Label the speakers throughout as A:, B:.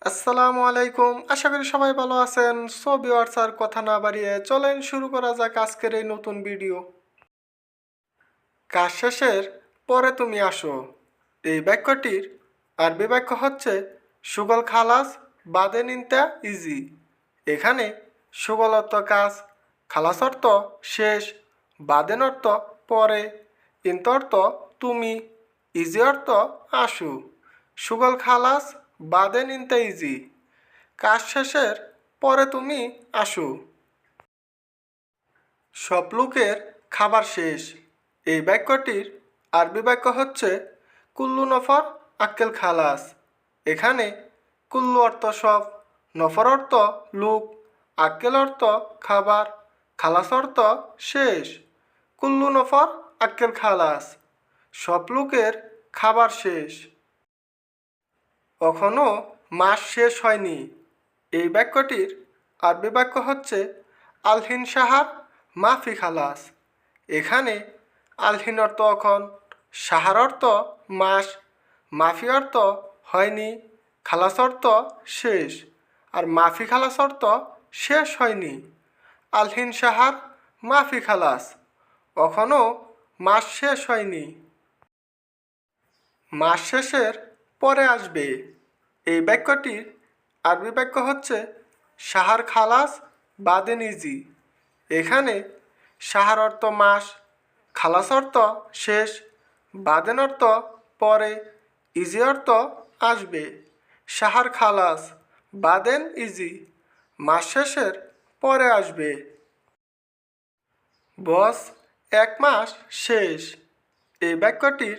A: আসসালামু আলাইকুম, আশা করি সবাই ভালো আছেন। সো ভিউয়ার্স, আর কথা না বাড়িয়ে চলেন শুরু করা যাক আজকের এই নতুন ভিডিও। কাজ শেষের পরে তুমি আসো, এই বাক্যটির আরবি বাক্য হচ্ছে সুগল খালাস বাদে নিনতা ইজি। এখানে সুগল অর্থ কাজ, খালাস অর্থ শেষ, বাদেন অর্থ পরে, ইন্ত অর্থ তুমি, ইজি অর্থ আসু। সুগল খালাস বাদে নিনতা ইজি, কাজ শেষের পরে তুমি আসো। সব লোকের খাবার শেষ, এই বাক্যটির আরবি বাক্য হচ্ছে কুল্লু নফর আক্কেল খালাস। এখানে কুল্লু অর্থ সব, নফর অর্থ লোক, আক্কেল অর্থ খাবার, খালাস অর্থ শেষ। কুল্লু নফর আক্কেল খালাস, সব লোকের খাবার শেষ। এখনও মাস শেষ হয়নি, এই বাক্যটির আরবি বাক্য হচ্ছে আলহিন সাহার মাফি খালাস। এখানে আলহিন অর্থ এখন, সাহার অর্থ মাস, মাফি অর্থ হয়নি, খালাস অর্থ শেষ, আর মাফি খালাস অর্থ শেষ হয়নি। আলহিন সাহার মাফি খালাস, এখনও মাস শেষ হয়নি। মাস শেষের পরে আসবে, এই বাক্যটির আরবি বাক্য হচ্ছে সাহার খালাস বাদে নিজি। এখানে সাহার অর্থ মাস, খালাস অর্থ শেষ, বাদেন অর্থ পরে, ইজি অর্থ আসবে। সাহার খালাস বাদেন ইজি, মাস শেষের পরে আসবে। বস এক মাস শেষ, এই বাক্যটির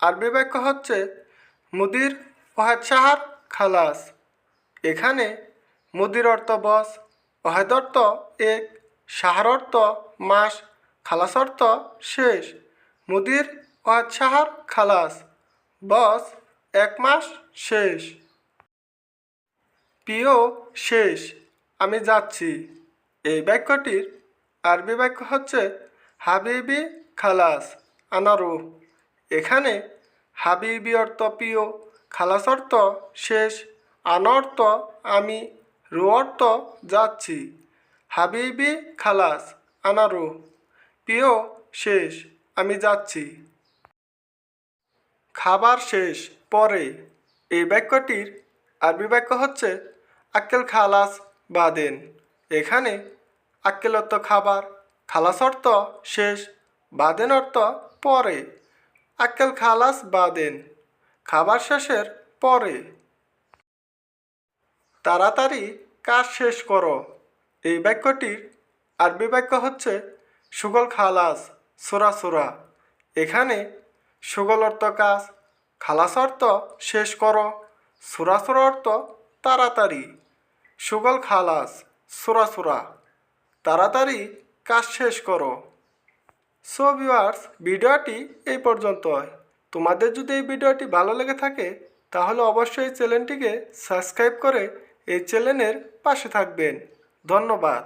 A: আরবি বাক্য হচ্ছে মুদির ওয়াহেদ সাহার খালাস। এখানে মুদির অর্থ বস, ওয়াহেদ অর্থ এক, সাহার অর্থ মাস, খালাস অর্থ শেষ। মুদির ওয়াহেদ সাহার খালাস, বস এক মাস শেষ। প্রিয় শেষ, আমি যাচ্ছি, এই বাক্যটির আরবি বাক্য হচ্ছে হাবিবি খালাস আনারু। এখানে হাবিবি অর্থ প্রিয়, খালাস অর্থ শেষ, আনা অর্থ আমি, রু অর্থ যাচ্ছি। হাবিবি খালাস আনারু, প্রিয় শেষ, আমি যাচ্ছি। খাবার শেষ পরে, এই বাক্যটির আরবি বাক্য হচ্ছে আক্কেল খালাস বাদেন। এখানে আক্কেল অর্থ খাবার, খালাস অর্থ শেষ, বাদেন অর্থ পরে। আক্কেল খালাস বাদেন, খাবার শেষের পরে। তাড়াতাড়ি কাজ শেষ করো, এই বাক্যটির আরবি বাক্য হচ্ছে সুগল খালাস সোরা সোরা। এখানে সুগল অর্থ কাজ, খালাস অর্থ শেষ করো, সোরা সোরা অর্থ তাড়াতাড়ি। সুগল খালাস সোরা সোরা, তাড়াতাড়ি কাজ শেষ করো। সো ভিউয়ার্স, ভিডিওটি এই পর্যন্তই। তোমাদের যদি এই ভিডিওটি ভালো লেগে থাকে তাহলে অবশ্যই চ্যানেলটিকে সাবস্ক্রাইব করে এই চ্যানেলের পাশে থাকবেন। ধন্যবাদ।